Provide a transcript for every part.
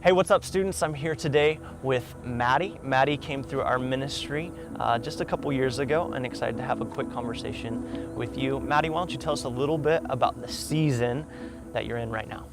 Hey, what's up, students? I'm here today with Maddie. Maddie came through our ministry just a couple years ago and excited to have a quick conversation with you. Maddie, why don't you tell us a little bit about the season that you're in right now?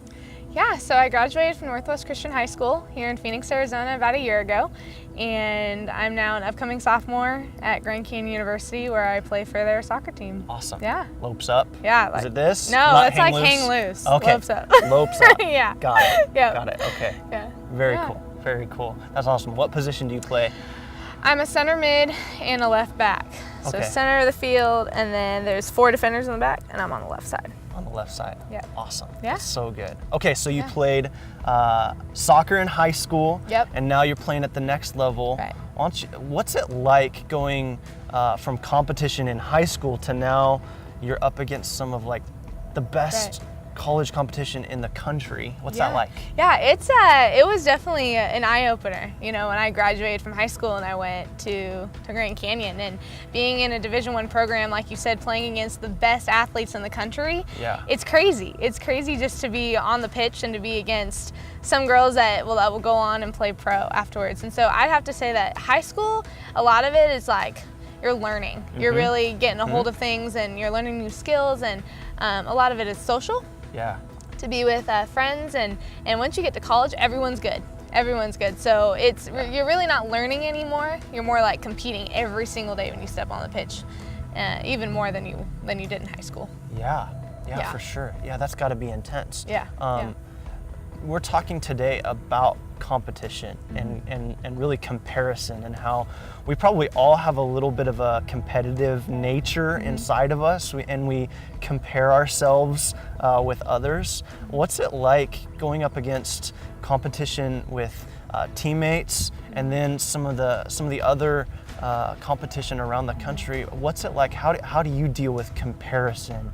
Yeah, so I graduated from Northwest Christian High School here in Phoenix, Arizona about a year ago, and I'm now an upcoming sophomore at Grand Canyon University where I play for their soccer team. Awesome. Yeah. Lopes up? Yeah. Is it this? No, Not it's hang like loose? hang loose. Okay. Lopes up. Lopes up. Yeah. Got it. Yep. Got it. Okay. Yeah. Very Yeah. cool. Very cool. That's awesome. What position do you play? I'm a center mid and a left back. So Okay. center of the field, and then there's 4 defenders in the back, and I'm on the left side. On the left side. Yeah. Awesome. Yeah. That's so good. Okay, so you Yeah. played soccer in high school. Yep. And now you're playing at the next level. Right. What's it like going from competition in high school to now you're up against some of like the best college competition in the country? What's that like? Yeah, it was definitely an eye-opener. You know, when I graduated from high school and I went to Grand Canyon, and being in a Division I program, like you said, playing against the best athletes in the country, Yeah. it's crazy. It's crazy just to be on the pitch and to be against some girls that will go on and play pro afterwards. And so I'd have to say that high school, a lot of it is like you're learning. You're really getting a hold of things, and you're learning new skills, and a lot of it is social. Yeah. To be with friends, and once you get to college, everyone's good. Everyone's good. So you're really not learning anymore. You're more like competing every single day when you step on the pitch, even more than you did in high school. Yeah, Yeah. for sure. Yeah, that's got to be intense. Yeah. We're talking today about competition and really comparison, and how we probably all have a little bit of a competitive nature inside of us, and we compare ourselves with others. What's it like going up against competition with teammates, and then some of the other competition around the country? What's it like? How do you deal with comparison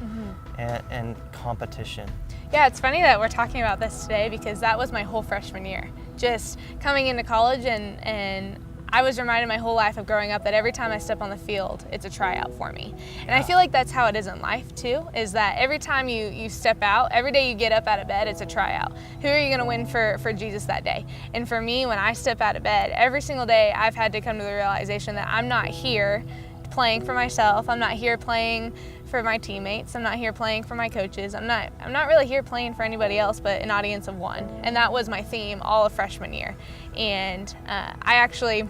and competition? Yeah, it's funny that we're talking about this today, because that was my whole freshman year. Just coming into college, and I was reminded my whole life of growing up that every time I step on the field, it's a tryout for me. And I feel like that's how it is in life too, is that every time you step out, every day you get up out of bed, it's a tryout. Who are you gonna win for Jesus that day? And for me, when I step out of bed, every single day I've had to come to the realization that I'm not here playing for myself. I'm not here playing for my teammates. I'm not here playing for my coaches. I'm not really here playing for anybody else but an audience of one. And that was my theme all of freshman year. And I actually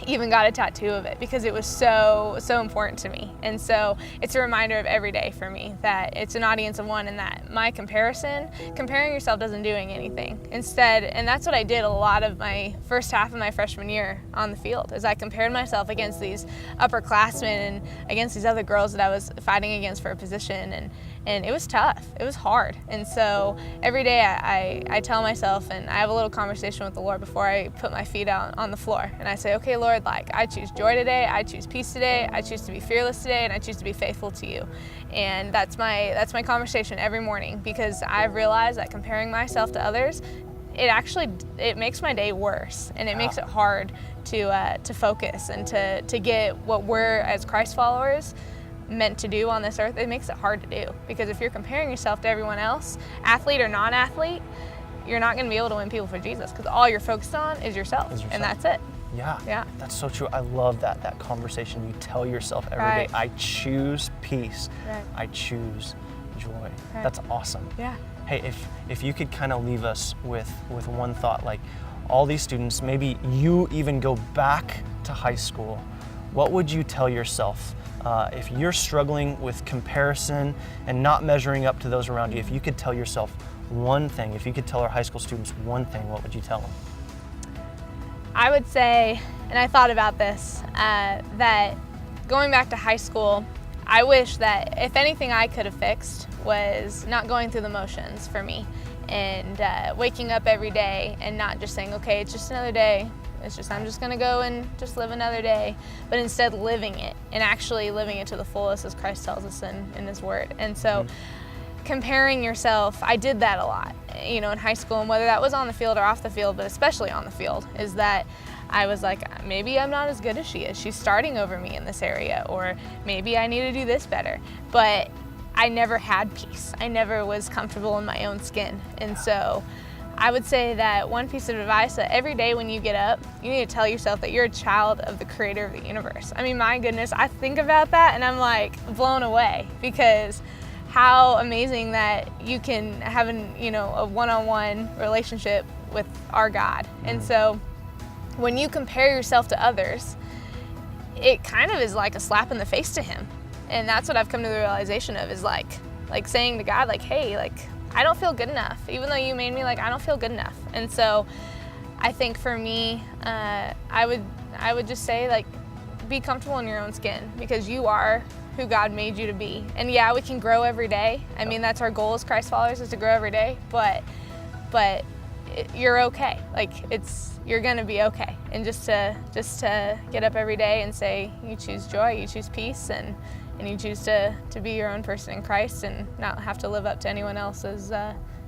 even got a tattoo of it because it was so important to me. And so it's a reminder of every day for me that it's an audience of one, and that my comparing yourself doesn't do anything. Instead, and that's what I did a lot of my first half of my freshman year on the field, is I compared myself against these upperclassmen and against these other girls that I was fighting against for a position, and it was tough. It was hard. And so every day I tell myself, and I have a little conversation with the Lord before I put my feet out on the floor, and I say, okay, Lord, like, I choose joy today, I choose peace today, I choose to be fearless today, and I choose to be faithful to you. And that's my conversation every morning, because I've realized that comparing myself to others, it makes my day worse, and it makes it hard to focus and to get what we're as Christ followers meant to do on this earth. It makes it hard to do, because if you're comparing yourself to everyone else, athlete or non-athlete, you're not going to be able to win people for Jesus, because all you're focused on is yourself. And that's it. Yeah, that's so true. I love that conversation. You tell yourself every day, I choose peace. Right. I choose joy. Right. That's awesome. Yeah. Hey, if you could kind of leave us with one thought, like all these students, maybe you even go back to high school, what would you tell yourself if you're struggling with comparison and not measuring up to those around you? If you could tell yourself one thing, if you could tell our high school students one thing, what would you tell them? I would say, and I thought about this, that going back to high school, I wish that if anything I could have fixed was not going through the motions for me, and waking up every day and not just saying, okay, it's just another day. I'm just gonna go and just live another day, but instead living it, and actually living it to the fullest, as Christ tells us in His Word. And so comparing yourself, I did that a lot, in high school, and whether that was on the field or off the field, but especially on the field, is that I was like, maybe I'm not as good as she is. She's starting over me in this area, or maybe I need to do this better. But I never had peace. I never was comfortable in my own skin. And so I would say that one piece of advice, that every day when you get up, you need to tell yourself that you're a child of the creator of the universe. I mean, my goodness, I think about that and I'm like blown away, because how amazing that you can have a one-on-one relationship with our God. And so when you compare yourself to others, it kind of is like a slap in the face to him. And that's what I've come to the realization of, is like saying to God, like, hey, like, I don't feel good enough. Even though you made me, like, I don't feel good enough. And so I think for me, I would just say, like, be comfortable in your own skin, because you are who God made you to be. And yeah, we can grow every day. I mean, that's our goal as Christ followers, is to grow every day, but you're okay. Like, you're gonna be okay. And just to get up every day and say, you choose joy, you choose peace, and you choose to be your own person in Christ and not have to live up to anyone else's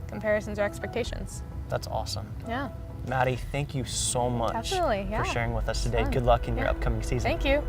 comparisons or expectations. That's awesome. Yeah. Maddie, thank you so much Definitely, yeah. for sharing with us It's today. fun. Good luck in your Yeah. upcoming season. Thank you.